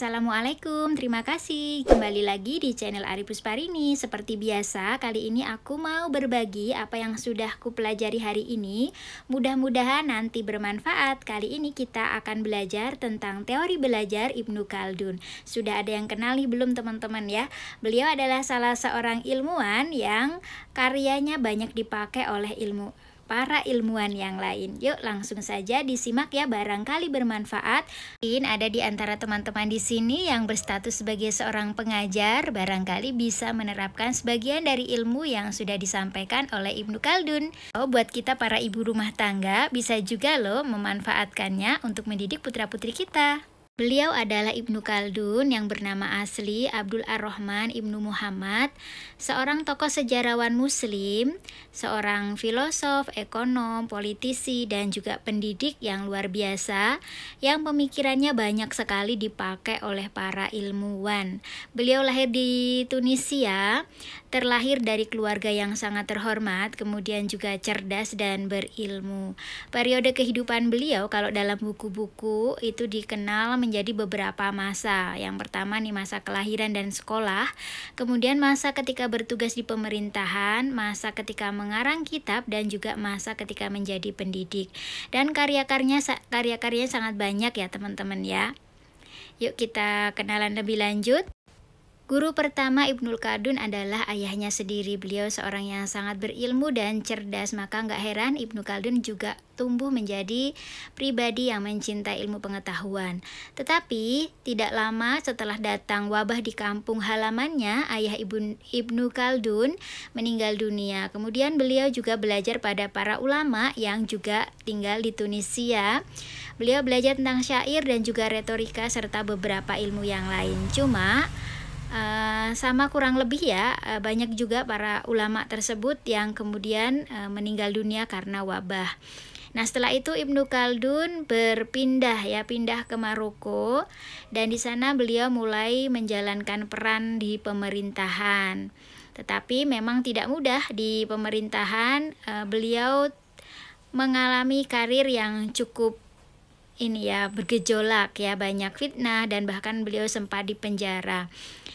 Assalamualaikum, terima kasih. Kembali lagi di channel Ari Pusparini. Seperti biasa, kali ini aku mau berbagi apa yang sudah kupelajari hari ini. Mudah-mudahan nanti bermanfaat. Kali ini kita akan belajar tentang teori belajar Ibnu Khaldun. Sudah ada yang kenal nih belum teman-teman ya? Beliau adalah salah seorang ilmuwan yang karyanya banyak dipakai oleh para ilmuwan yang lain. Yuk langsung saja disimak ya, barangkali bermanfaat. Mungkin ada di antara teman-teman di sini yang berstatus sebagai seorang pengajar, barangkali bisa menerapkan sebagian dari ilmu yang sudah disampaikan oleh Ibnu Khaldun. Buat kita para ibu rumah tangga, bisa juga loh memanfaatkannya untuk mendidik putra-putri kita. Beliau adalah Ibnu Khaldun yang bernama asli Abdul Ar-Rahman Ibnu Muhammad, seorang tokoh sejarawan muslim, seorang filosof, ekonom, politisi, dan juga pendidik yang luar biasa, yang pemikirannya banyak sekali dipakai oleh para ilmuwan. Beliau lahir di Tunisia, terlahir dari keluarga yang sangat terhormat, kemudian juga cerdas dan berilmu. Periode kehidupan beliau kalau dalam buku-buku itu dikenal menjadi beberapa masa. Yang pertama nih masa kelahiran dan sekolah, kemudian masa ketika bertugas di pemerintahan, masa ketika mengarang kitab, dan juga masa ketika menjadi pendidik. Dan karya-karyanya sangat banyak ya teman-teman ya. Yuk kita kenalan lebih lanjut. Guru pertama Ibnu Khaldun adalah ayahnya sendiri. Beliau seorang yang sangat berilmu dan cerdas, maka nggak heran Ibnu Khaldun juga tumbuh menjadi pribadi yang mencintai ilmu pengetahuan. Tetapi tidak lama setelah datang wabah di kampung halamannya, ayah Ibnu Khaldun meninggal dunia. Kemudian beliau juga belajar pada para ulama yang juga tinggal di Tunisia. Beliau belajar tentang syair dan juga retorika serta beberapa ilmu yang lain. Cuma sama kurang lebih ya, banyak juga para ulama tersebut yang kemudian meninggal dunia karena wabah. Nah setelah itu Ibnu Khaldun pindah ke Maroko, dan di sana beliau mulai menjalankan peran di pemerintahan. Tetapi memang tidak mudah di pemerintahan. Beliau mengalami karir yang cukup bergejolak ya, banyak fitnah dan bahkan beliau sempat dipenjara.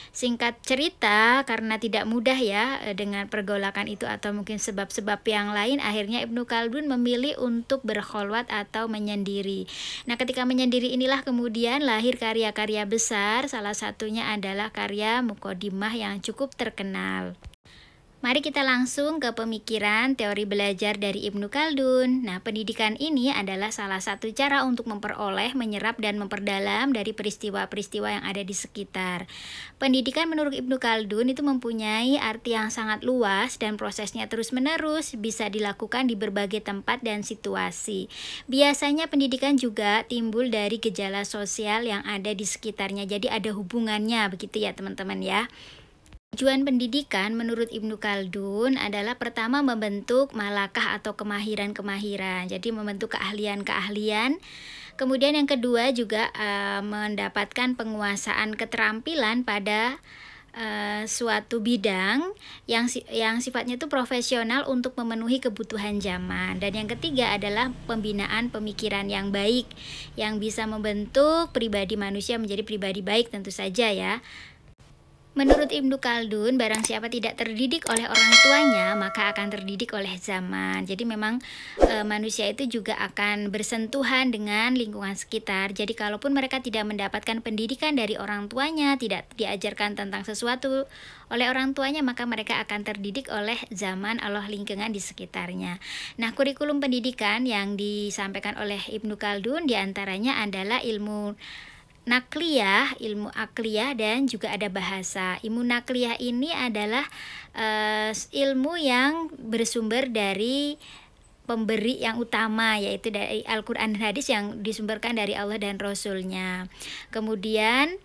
Singkat cerita, karena tidak mudah ya dengan pergolakan itu atau mungkin sebab-sebab yang lain, akhirnya Ibnu Khaldun memilih untuk berkholwat atau menyendiri. Nah ketika menyendiri inilah kemudian lahir karya-karya besar, salah satunya adalah karya Muqaddimah yang cukup terkenal. Mari kita langsung ke pemikiran teori belajar dari Ibnu Khaldun. Nah, pendidikan ini adalah salah satu cara untuk memperoleh, menyerap, dan memperdalam dari peristiwa-peristiwa yang ada di sekitar. Pendidikan menurut Ibnu Khaldun itu mempunyai arti yang sangat luas dan prosesnya terus-menerus, bisa dilakukan di berbagai tempat dan situasi. Biasanya pendidikan juga timbul dari gejala sosial yang ada di sekitarnya, jadi ada hubungannya begitu ya teman-teman ya. Tujuan pendidikan menurut Ibnu Khaldun adalah pertama membentuk malakah atau kemahiran-kemahiran, jadi membentuk keahlian-keahlian. Kemudian yang kedua juga mendapatkan penguasaan keterampilan pada suatu bidang yang sifatnya itu profesional untuk memenuhi kebutuhan zaman. Dan yang ketiga adalah pembinaan pemikiran yang baik yang bisa membentuk pribadi manusia menjadi pribadi baik tentu saja ya. Menurut Ibnu Khaldun, barang siapa tidak terdidik oleh orang tuanya, maka akan terdidik oleh zaman. Jadi memang manusia itu juga akan bersentuhan dengan lingkungan sekitar. Jadi kalaupun mereka tidak mendapatkan pendidikan dari orang tuanya, tidak diajarkan tentang sesuatu oleh orang tuanya, maka mereka akan terdidik oleh zaman, oleh lingkungan di sekitarnya. Nah, kurikulum pendidikan yang disampaikan oleh Ibnu Khaldun diantaranya adalah ilmu nakliyah, ilmu akliyah, dan juga ada bahasa. Ilmu nakliyah ini adalah ilmu yang bersumber dari pemberi yang utama, yaitu dari Al-Quran dan Hadis yang disumberkan dari Allah dan Rasulnya. Kemudian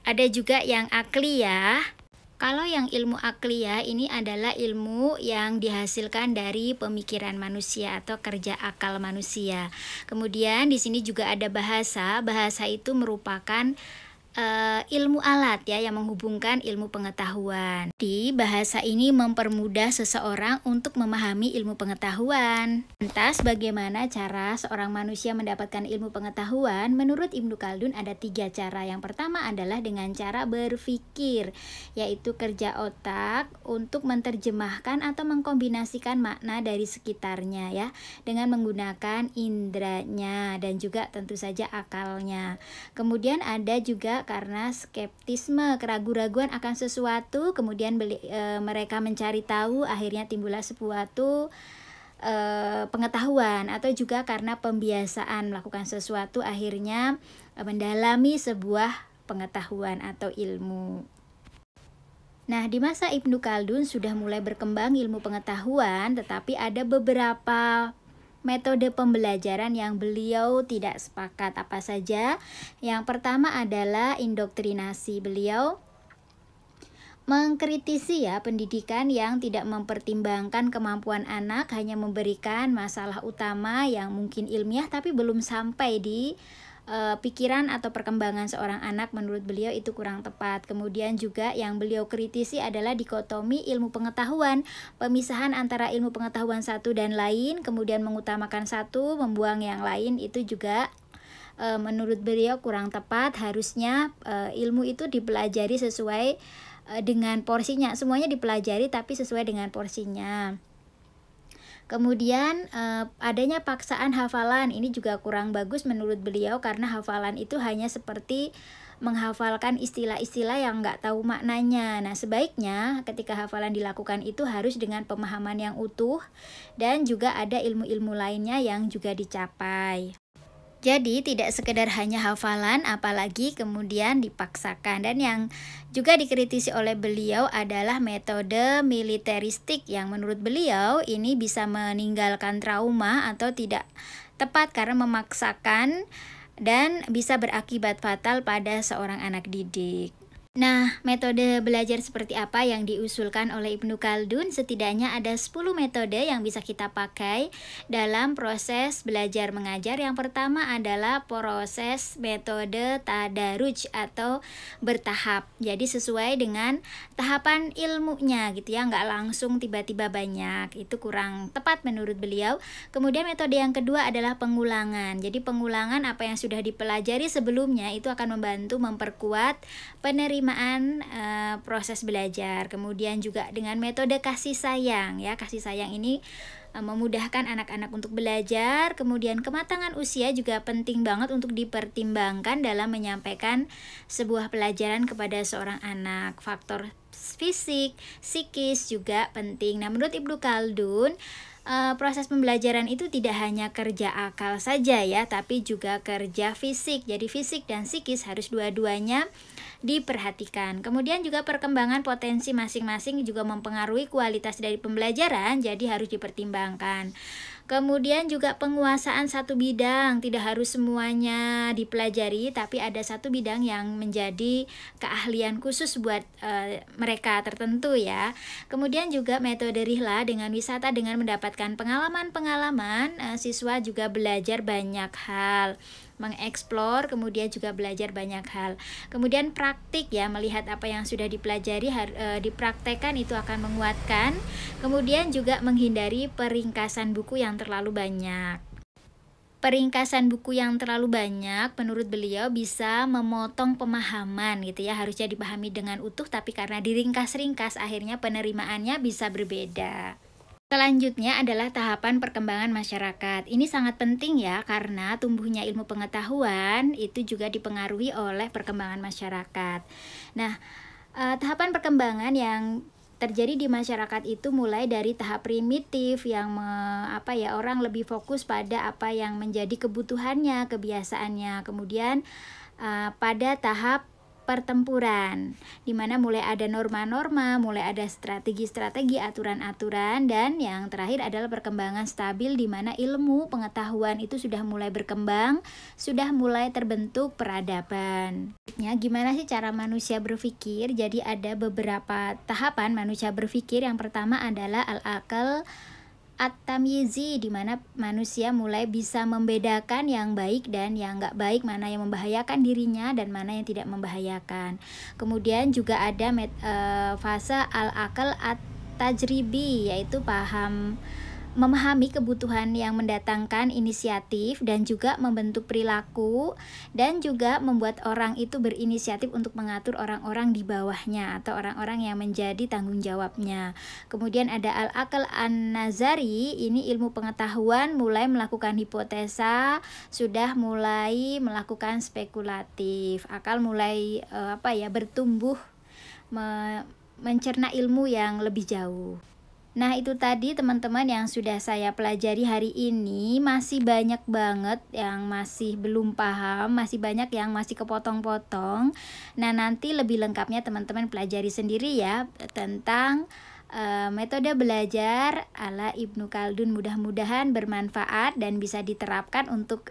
ada juga yang akliyah. Kalau yang ilmu akliyah ini adalah ilmu yang dihasilkan dari pemikiran manusia atau kerja akal manusia. Kemudian di sini juga ada bahasa. Bahasa itu merupakan ilmu alat ya yang menghubungkan ilmu pengetahuan. Di bahasa ini mempermudah seseorang untuk memahami ilmu pengetahuan. Lantas bagaimana cara seorang manusia mendapatkan ilmu pengetahuan? Menurut Ibnu Khaldun ada 3 cara. Yang pertama adalah dengan cara berpikir, yaitu kerja otak untuk menerjemahkan atau mengkombinasikan makna dari sekitarnya ya, dengan menggunakan indranya dan juga tentu saja akalnya. Kemudian ada juga karena skeptisme, keraguan-raguan akan sesuatu, kemudian mereka mencari tahu, akhirnya timbullah suatu pengetahuan, atau juga karena pembiasaan melakukan sesuatu, akhirnya mendalami sebuah pengetahuan atau ilmu. Nah, di masa Ibnu Khaldun sudah mulai berkembang ilmu pengetahuan, tetapi ada beberapa metode pembelajaran yang beliau tidak sepakat. Apa saja? Yang pertama adalah indoktrinasi. Beliau mengkritisi ya pendidikan yang tidak mempertimbangkan kemampuan anak, hanya memberikan masalah utama yang mungkin ilmiah tapi belum sampai di pikiran atau perkembangan seorang anak. Menurut beliau itu kurang tepat. Kemudian juga yang beliau kritisi adalah dikotomi ilmu pengetahuan, pemisahan antara ilmu pengetahuan satu dan lain, kemudian mengutamakan satu, membuang yang lain. Itu juga menurut beliau kurang tepat. Harusnya ilmu itu dipelajari sesuai dengan porsinya, semuanya dipelajari tapi sesuai dengan porsinya. Kemudian adanya paksaan hafalan, ini juga kurang bagus menurut beliau, karena hafalan itu hanya seperti menghafalkan istilah-istilah yang nggak tahu maknanya. Nah, sebaiknya ketika hafalan dilakukan itu harus dengan pemahaman yang utuh, dan juga ada ilmu-ilmu lainnya yang juga dicapai. Jadi tidak sekedar hanya hafalan, apalagi kemudian dipaksakan. Dan yang juga dikritisi oleh beliau adalah metode militeristik, yang menurut beliau ini bisa meninggalkan trauma atau tidak tepat karena memaksakan dan bisa berakibat fatal pada seorang anak didik. Nah, metode belajar seperti apa yang diusulkan oleh Ibnu Khaldun? Setidaknya ada 10 metode yang bisa kita pakai dalam proses belajar mengajar. Yang pertama adalah proses metode tadaruj atau bertahap. Jadi sesuai dengan tahapan ilmunya gitu ya, nggak langsung tiba-tiba banyak. Itu kurang tepat menurut beliau. Kemudian metode yang kedua adalah pengulangan. Jadi pengulangan apa yang sudah dipelajari sebelumnya itu akan membantu memperkuat penerimaan proses belajar. Kemudian juga dengan metode kasih sayang ya. Kasih sayang ini memudahkan anak-anak untuk belajar. Kemudian kematangan usia juga penting banget untuk dipertimbangkan dalam menyampaikan sebuah pelajaran kepada seorang anak. Faktor fisik, psikis juga penting. Nah, menurut Ibnu Khaldun, proses pembelajaran itu tidak hanya kerja akal saja ya, tapi juga kerja fisik. Jadi fisik dan psikis harus dua-duanya diperhatikan. Kemudian juga perkembangan potensi masing-masing juga mempengaruhi kualitas dari pembelajaran, jadi harus dipertimbangkan. Kemudian juga penguasaan satu bidang, tidak harus semuanya dipelajari, tapi ada satu bidang yang menjadi keahlian khusus buat mereka tertentu ya. Kemudian juga metode rihla dengan wisata, dengan mendapatkan pengalaman-pengalaman, siswa juga belajar banyak hal, mengeksplor, kemudian juga belajar banyak hal. Kemudian praktik ya, melihat apa yang sudah dipelajari dipraktekkan, itu akan menguatkan. Kemudian juga menghindari peringkasan buku yang terlalu banyak. Peringkasan buku yang terlalu banyak menurut beliau bisa memotong pemahaman gitu ya, harusnya dipahami dengan utuh, tapi karena diringkas-ringkas akhirnya penerimaannya bisa berbeda. Selanjutnya adalah tahapan perkembangan masyarakat. Ini sangat penting ya, karena tumbuhnya ilmu pengetahuan itu juga dipengaruhi oleh perkembangan masyarakat. Nah, tahapan perkembangan yang terjadi di masyarakat itu mulai dari tahap primitif yang orang lebih fokus pada apa yang menjadi kebutuhannya, kebiasaannya. Kemudian pada tahap pertempuran, di mana mulai ada norma-norma, mulai ada strategi-strategi, aturan-aturan, dan yang terakhir adalah perkembangan stabil, di mana ilmu pengetahuan itu sudah mulai berkembang, sudah mulai terbentuk peradaban. Ya, gimana sih cara manusia berpikir? Jadi ada beberapa tahapan manusia berpikir. Yang pertama adalah al-akal At-tamyizi, di mana manusia mulai bisa membedakan yang baik dan yang nggak baik, mana yang membahayakan dirinya dan mana yang tidak membahayakan. Kemudian juga ada fase al-akal at-tajribi, yaitu memahami kebutuhan yang mendatangkan inisiatif dan juga membentuk perilaku dan juga membuat orang itu berinisiatif untuk mengatur orang-orang di bawahnya atau orang-orang yang menjadi tanggung jawabnya. Kemudian ada al-akal an-nazari, ini ilmu pengetahuan, mulai melakukan hipotesa, sudah mulai melakukan spekulatif. Akal mulai bertumbuh, mencerna ilmu yang lebih jauh. Nah, itu tadi teman-teman yang sudah saya pelajari hari ini. Masih banyak banget yang masih belum paham, masih banyak yang masih kepotong-potong. Nah, nanti lebih lengkapnya teman-teman pelajari sendiri ya tentang metode belajar ala Ibnu Khaldun. Mudah-mudahan bermanfaat dan bisa diterapkan untuk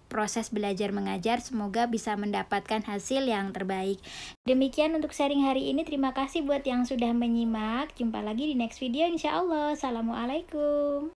proses belajar mengajar. Semoga bisa mendapatkan hasil yang terbaik. Demikian untuk sharing hari ini. Terima kasih buat yang sudah menyimak. Jumpa lagi di next video insya Allah. Assalamualaikum.